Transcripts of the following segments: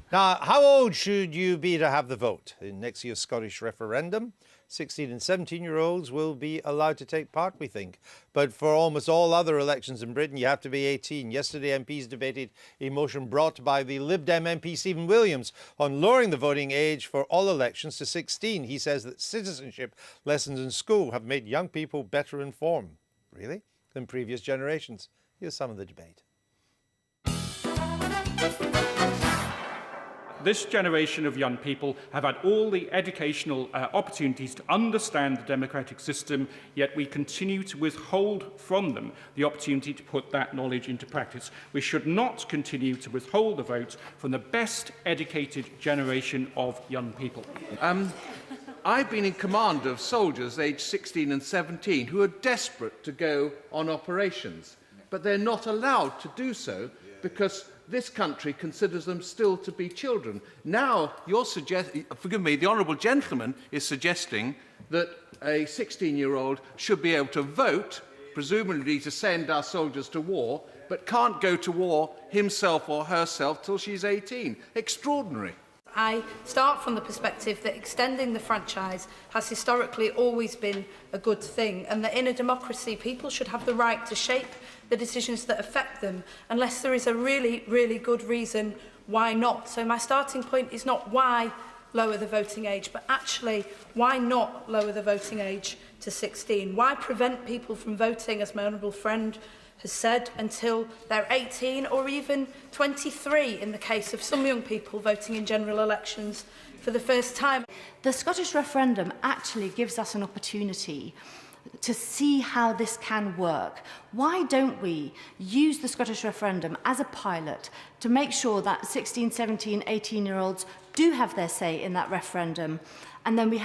Now, how old should you be to have the vote? In next year's Scottish referendum, 16 and 17-year-olds will be allowed to take part, we think. But for almost all other elections in Britain, you have to be 18. Yesterday, MPs debated a motion brought by the Lib Dem MP Stephen Williams on lowering the voting age for all elections to 16. He says that citizenship lessons in school have made young people better informed, really, than previous generations. Here's some of the debate. This generation of young people have had all the educational opportunities to understand the democratic system, yet we continue to withhold from them the opportunity to put that knowledge into practice. We should not continue to withhold the vote from the best educated generation of young people. I've been in command of soldiers aged 16 and 17 who are desperate to go on operations, but they're not allowed to do so because this country considers them still to be children. Now, forgive me, the honourable gentleman is suggesting that a 16-year-old should be able to vote, presumably to send our soldiers to war, but can't go to war himself or herself till she's 18. Extraordinary. I start from the perspective that extending the franchise has historically always been a good thing, and that in a democracy people should have the right to shape the decisions that affect them unless there is a really, really good reason why not. So my starting point is not why lower the voting age, but actually why not lower the voting age to 16? Why prevent people from voting, as my honourable friend has said, until they're 18 or even 23 in the case of some young people voting in general elections for the first time. The Scottish referendum actually gives us an opportunity to see how this can work. Why don't we use the Scottish referendum as a pilot to make sure that 16, 17, 18-year-olds do have their say in that referendum? And then we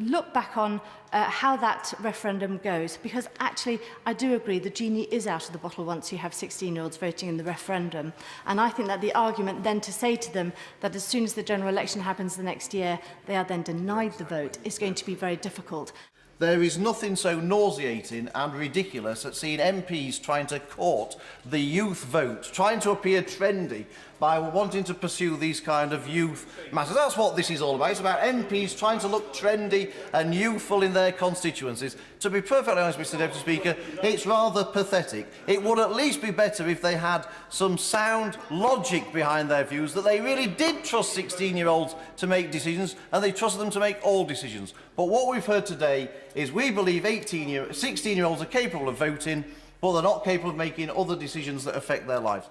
look back on how that referendum goes, because actually I do agree the genie is out of the bottle once you have 16-year-olds voting in the referendum. And I think that the argument then to say to them that as soon as the general election happens the next year, they are then denied the vote is going to be very difficult. There is nothing so nauseating and ridiculous at seeing MPs trying to court the youth vote, trying to appear trendy by wanting to pursue these kind of youth matters. That's what this is all about. It's about MPs trying to look trendy and youthful in their constituencies. To be perfectly honest, Mr Deputy Speaker, it's rather pathetic. It would at least be better if they had some sound logic behind their views, that they really did trust 16-year-olds to make decisions and they trusted them to make all decisions. But what we've heard today is we believe 16-year-olds are capable of voting, but they're not capable of making other decisions that affect their lives.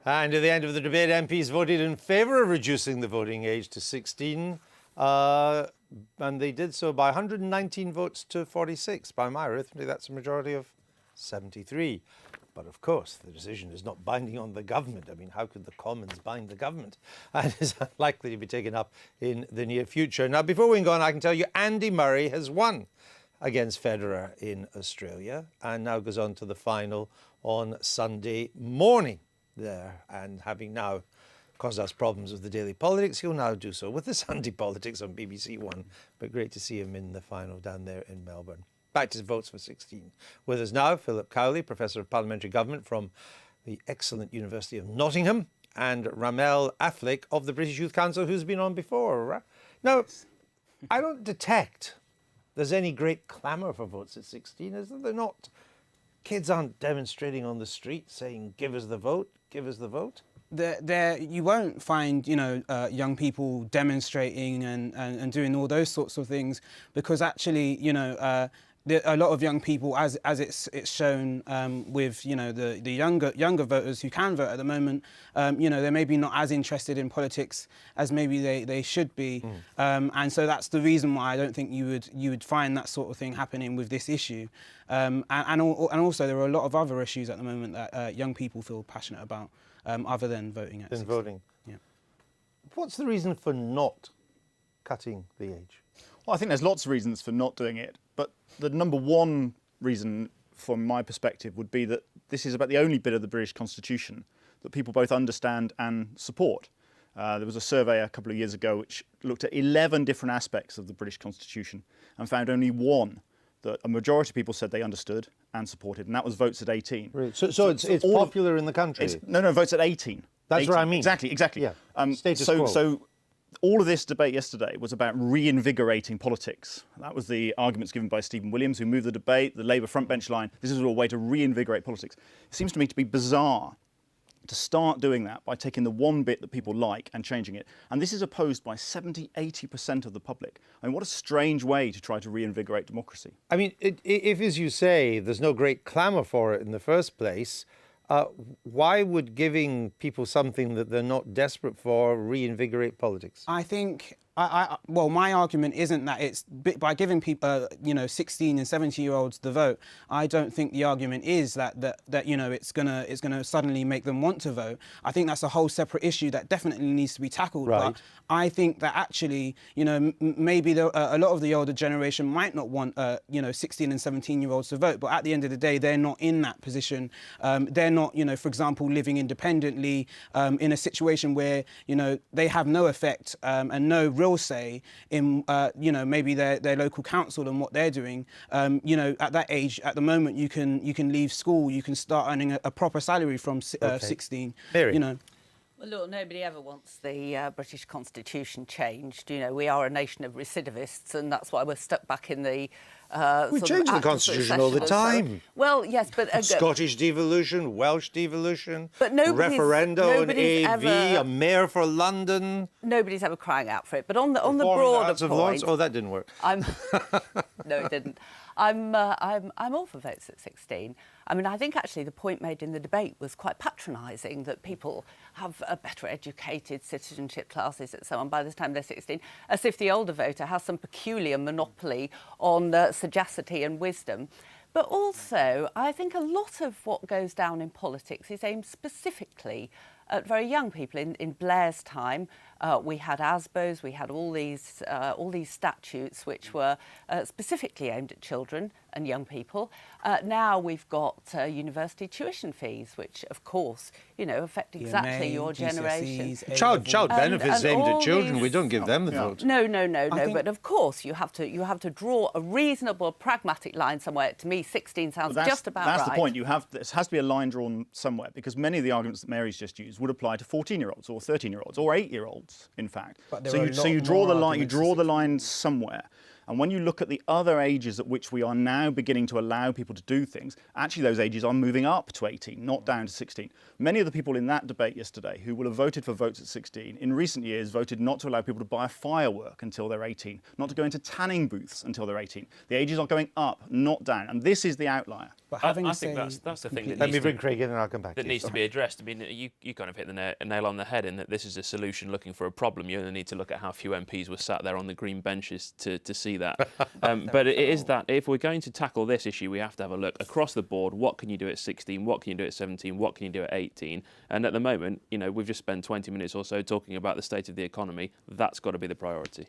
And at the end of the debate, MPs voted in favour of reducing the voting age to 16, and they did so by 119 votes to 46. By my arithmetic, that's a majority of 73. But of course, the decision is not binding on the government. I mean, how could the Commons bind the government? And is unlikely to be taken up in the near future. Now, before we go on, I can tell you Andy Murray has won against Federer in Australia and now goes on to the final on Sunday morning there. And having now caused us problems with the daily politics, he'll now do so with the Sunday politics on BBC One. But great to see him in the final down there in Melbourne. Back to votes for 16. With us now, Philip Cowley, Professor of Parliamentary Government from the excellent University of Nottingham, and Ramel Affleck of the British Youth Council, who's been on before. Now, I don't detect there's any great clamour for votes at 16, is there? They're not. Kids aren't demonstrating on the street saying, give us the vote, give us the vote. You won't find, young people demonstrating and doing all those sorts of things, because actually, a lot of young people, as it's shown with the younger voters who can vote at the moment, they're maybe not as interested in politics as maybe they should be, and so that's the reason why I don't think you would find that sort of thing happening with this issue, and also there are a lot of other issues at the moment that young people feel passionate about, other than voting at 16. Voting. Yeah. What's the reason for not cutting the age? Well, I think there's lots of reasons for not doing it, but the number one reason from my perspective would be that this is about the only bit of the British Constitution that people both understand and support. There was a survey a couple of years ago which looked at 11 different aspects of the British Constitution and found only one that a majority of people said they understood and supported, and that was votes at 18. Right. So it's popular in the country. No, votes at 18. That's 18. what I mean. Exactly. Yeah. Status quo. So all of this debate yesterday was about reinvigorating politics. That was the arguments given by Stephen Williams, who moved the debate, the Labour frontbench line. This is a way to reinvigorate politics. It seems to me to be bizarre to start doing that by taking the one bit that people like and changing it. And this is opposed by 70–80% of the public. I mean, what a strange way to try to reinvigorate democracy. I mean, if, as you say, there's no great clamour for it in the first place, why would giving people something that they're not desperate for reinvigorate politics? I think, well, my argument isn't that it's by giving people, 16 and 17-year-olds the vote. I don't think the argument is that it's gonna suddenly make them want to vote. I think that's a whole separate issue that definitely needs to be tackled. Right. But I think that actually, maybe a lot of the older generation might not want, 16 and 17-year-olds to vote. But at the end of the day, they're not in that position. They're not, for example, living independently in a situation where, they have no effect and no real say in, maybe their local council and what they're doing. At that age, at the moment, you can leave school, you can start earning a proper salary from 16. Mary. Well, look, nobody ever wants the British Constitution changed. We are a nation of recidivists, and that's why we're stuck back in the We change the Constitution all the time. Well, yes, but... Scottish devolution, Welsh devolution, but referendo and AV, a mayor for London. Nobody's ever crying out for it. But on the broader point... Lords. Oh, that didn't work. No, it didn't. I'm all for votes at 16. I mean, I think actually the point made in the debate was quite patronising, that people have a better educated citizenship classes and so on by the time they're 16, as if the older voter has some peculiar monopoly on sagacity and wisdom. But also, I think a lot of what goes down in politics is aimed specifically at very young people. In Blair's time, we had ASBOs, we had all these statutes which were specifically aimed at children and young people. Now we've got university tuition fees, which, of course, affect exactly your generation. Child benefits aimed at children. We don't give them the vote. No. But of course, you have to draw a reasonable, pragmatic line somewhere. To me, 16 sounds just about right. That's the point. There has to be a line drawn somewhere, because many of the arguments that Mary's just used would apply to 14-year-olds or 13-year-olds or 8-year-olds, in fact. So you draw the line. You draw the line somewhere. And when you look at the other ages at which we are now beginning to allow people to do things, actually those ages are moving up to 18, not down to 16. Many of the people in that debate yesterday who will have voted for votes at 16, in recent years voted not to allow people to buy a firework until they're 18, not to go into tanning booths until they're 18. The ages are going up, not down. And this is the outlier. But I think that's the thing that Let me bring Craig in and I'll come back. That needs to be addressed. I mean, you kind of hit the nail on the head in that this is a solution looking for a problem. You only need to look at how few MPs were sat there on the green benches to see that. But it is that if we're going to tackle this issue, we have to have a look across the board. What can you do at 16? What can you do at 17? What can you do at 18? And at the moment, we've just spent 20 minutes or so talking about the state of the economy. That's got to be the priority.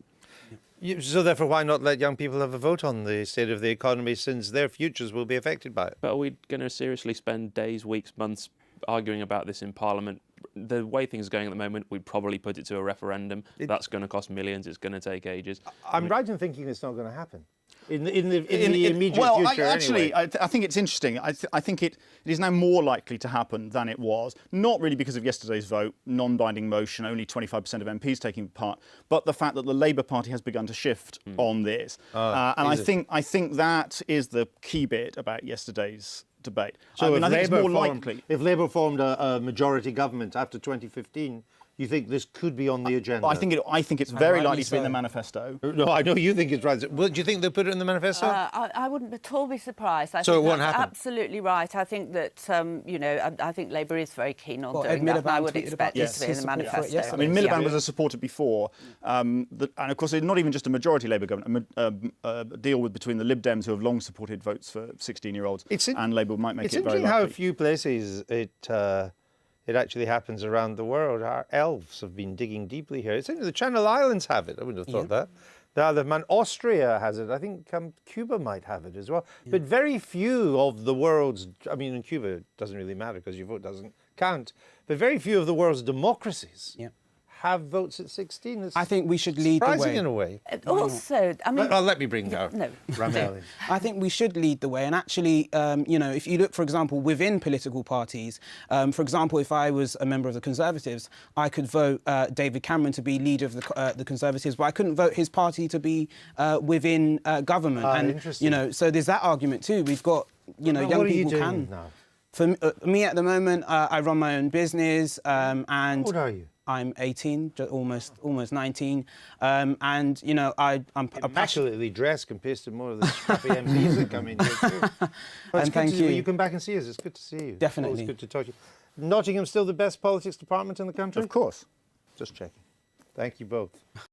So therefore, why not let young people have a vote on the state of the economy, since their futures will be affected by it? But are we going to seriously spend days, weeks, months arguing about this in Parliament? The way things are going at the moment, we'd probably put it to a referendum. That's going to cost millions. It's going to take ages. I'm right in thinking it's not going to happen in the immediate future. Actually, anyway. I think it's interesting. I think it is now more likely to happen than it was. Not really because of yesterday's vote, non-binding motion, only 25% of MPs taking part, but the fact that the Labour Party has begun to shift on this. And I think that is the key bit about yesterday's debate. So I think it's more likely. If Labour formed a majority government after 2015, you think this could be on the agenda? I think it's very likely to be in the manifesto. No, I know you think it's right. Well, do you think they'll put it in the manifesto? I wouldn't at all be surprised. I So think it won't that's happen? Absolutely right. I think that, I think Labour is very keen on doing that, and I would expect it to be in the manifesto. Yes. I mean, Miliband was a supporter before, and of course, it's not even just a majority Labour government. A deal between the Lib Dems, who have long supported votes for 16-year-olds, and Labour might make it very likely. It's interesting how a few places it actually happens around the world. Our elves have been digging deeply here. It's the Channel Islands have it. I wouldn't have thought that. The other man, Austria has it. I think Cuba might have it as well. Yeah. But very few of the world's, I mean, in Cuba it doesn't really matter because your vote doesn't count, but very few of the world's democracies have votes at 16. It's I think we should lead the surprising way. in a way. Also, I mean... Let me bring Ramel in. I think we should lead the way. And actually, you know, if you look, for example, within political parties, for example, if I was a member of the Conservatives, I could vote David Cameron to be leader of the Conservatives, but I couldn't vote his party to be within government. And, interesting. you know, so there's that argument too. We've got, you know, young what are you people doing can. now? For me at the moment, I run my own business, and How old are you? I'm 18, almost 19, and you know I'm Immaculately dressed compared to more of the scrappy MPs that come in here too. Well, And thank you. You come back and see us. It's good to see you. Definitely. It's good to talk to you. Nottingham's still the best politics department in the country? Of course. Just checking. Thank you both.